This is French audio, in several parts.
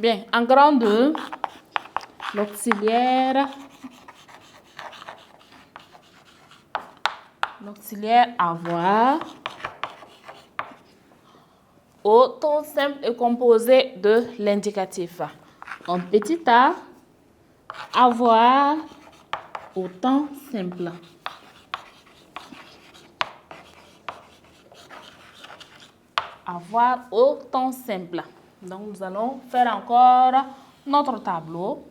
Bien, en grand 2, l'auxiliaire avoir au temps simple est composé de l'indicatif. En petit a, avoir au temps simple. Avoir au temps simple. Donc, nous allons faire encore notre tableau.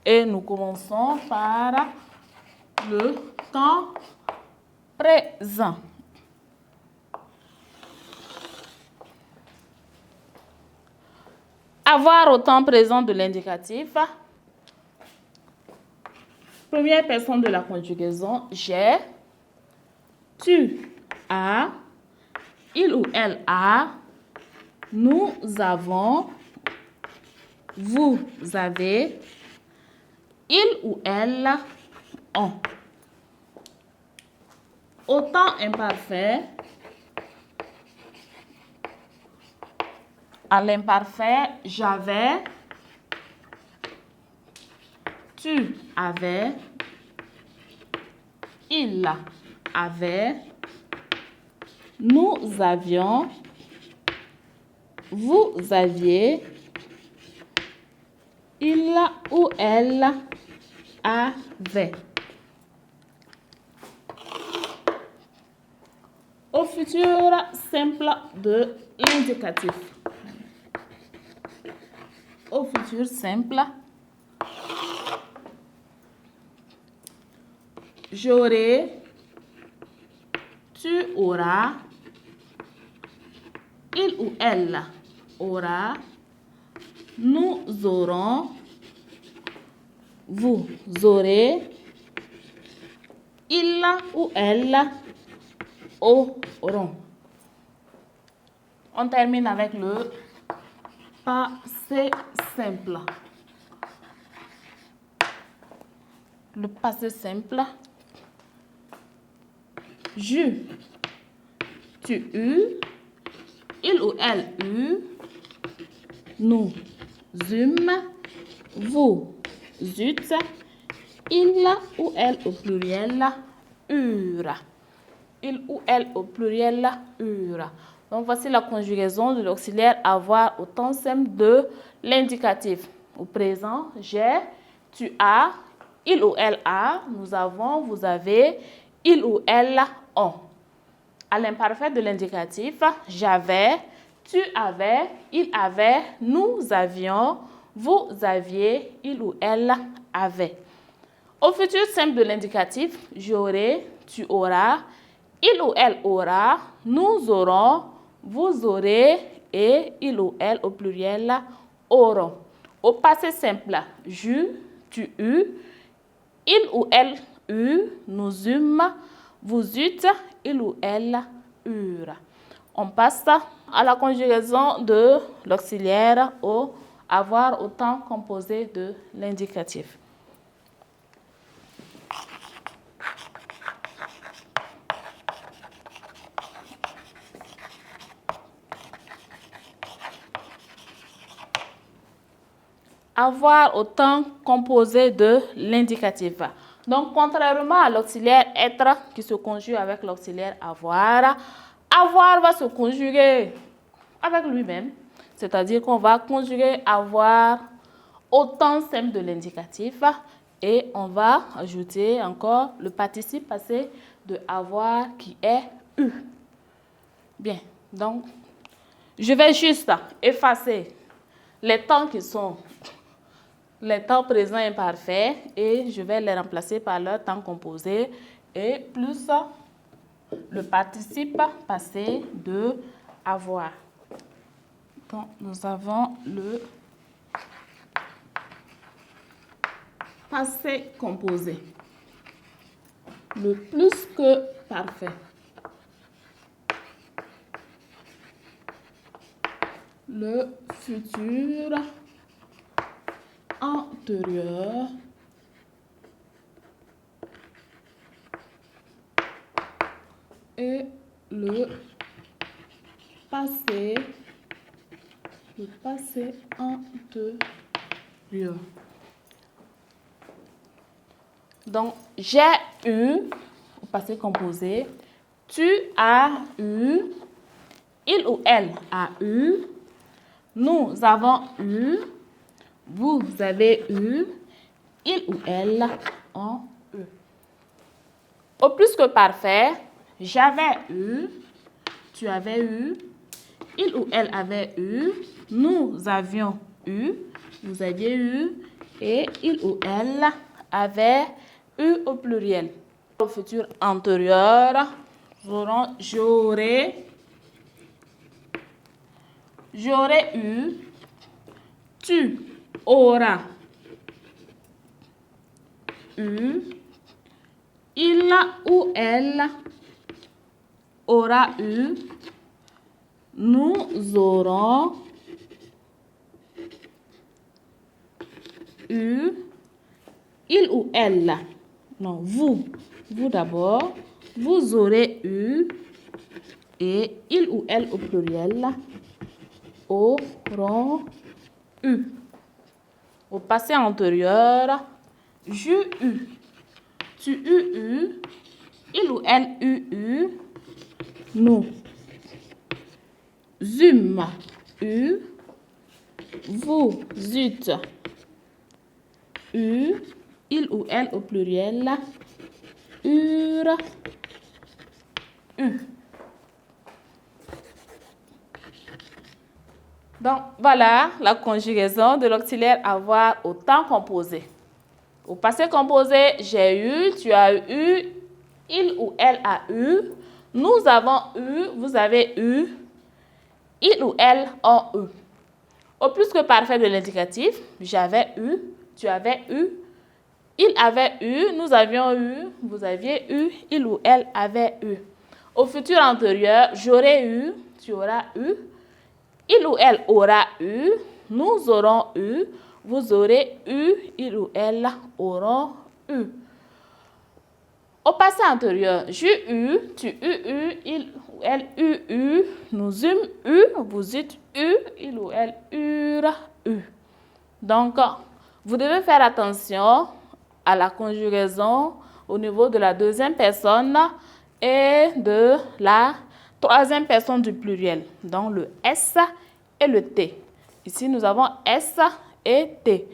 Et nous commençons par le temps présent. Avoir au temps présent de l'indicatif. Première personne de la conjugaison, j'ai, tu as, il ou elle a, nous avons, vous avez, il ou elle ont. Au temps imparfait, à l'imparfait, j'avais, tu avais, il avait, nous avions, vous aviez, il ou elle avait. Au futur simple de l'indicatif. Au futur simple, j'aurai, tu auras, il ou elle aura, nous aurons, vous aurez, il ou elle auront. On termine avec le passé simple. Le passé simple. Je, tu eus, il ou elle eut, nous eûmes, vous eûtes, il ou elle au pluriel eurent. Il ou elle au pluriel eurent. Donc voici la conjugaison de l'auxiliaire avoir au temps simple de l'indicatif. Au présent, j'ai, tu as, il ou elle a, nous avons, vous avez, il ou elle ont. À l'imparfait de l'indicatif, j'avais, tu avais, il avait, nous avions, vous aviez, il ou elle avait. Au futur simple de l'indicatif, j'aurai, tu auras, il ou elle aura, nous aurons, vous aurez et il ou elle au pluriel auront. Au passé simple, j'eus, tu eus, il ou elle eut, nous eûmes, vous eûtes, il ou elle eurent. On passe à la conjugaison de l'auxiliaire au avoir au temps composé de l'indicatif. Avoir au temps composé de l'indicatif. Donc, contrairement à l'auxiliaire être qui se conjugue avec l'auxiliaire avoir, avoir va se conjuguer avec lui-même. C'est-à-dire qu'on va conjuguer avoir au temps simple de l'indicatif et on va ajouter encore le participe passé de avoir qui est eu. Bien, donc, je vais juste effacer les temps qui sont les temps présents imparfaits et je vais les remplacer par leur temps composé et plus le participe passé de avoir. Donc, nous avons le passé composé. Le plus que parfait. Le futur antérieur. Et le passé Le passé antérieur. Donc, j'ai eu, au passé composé, tu as eu, il ou elle a eu, nous avons eu, vous avez eu, il ou elle ont eu. Au plus que parfait, j'avais eu, tu avais eu, il ou elle avait eu, nous avions eu, vous aviez eu, et il ou elle avait eu au pluriel. Au futur antérieur, nous aurons j'aurais eu, tu auras eu, il ou elle aura eu, nous aurons eu, il ou elle, non, vous d'abord, vous aurez eu, et il ou elle au pluriel auront eu. Au passé antérieur, j'eus eu, tu eus eu, il ou elle eut eu, nous eûmes eu, vous eûtes eu, il ou elle au pluriel eurent eu. Donc, voilà la conjugaison de l'auxiliaire avoir au temps composé. Au passé composé, j'ai eu, tu as eu, il ou elle a eu, nous avons eu, vous avez eu, il ou elle ont eu. Au plus que parfait de l'indicatif, j'avais eu, tu avais eu, il avait eu, nous avions eu, vous aviez eu, il ou elle avait eu. Au futur antérieur, j'aurais eu, tu auras eu, il ou elle aura eu, nous aurons eu, vous aurez eu, il ou elle auront eu. Au passé antérieur, j'ai eu, tu eus eu, il ou elle eut eu, nous eûmes eu, vous eûtes eu, il ou elle eurent eu. Donc, vous devez faire attention à la conjugaison au niveau de la deuxième personne et de la troisième personne du pluriel, donc le S et le T. Ici, nous avons S et T.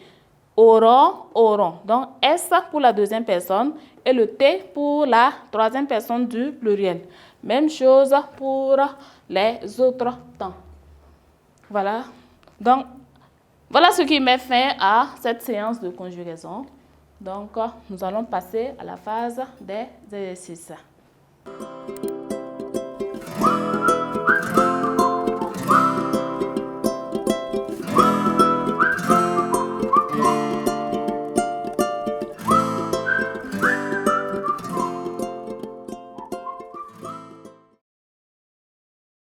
Auront, auront. Donc, S pour la deuxième personne et le T pour la troisième personne du pluriel. Même chose pour les autres temps. Voilà. Donc, voilà ce qui met fin à cette séance de conjugaison. Donc, nous allons passer à la phase des exercices.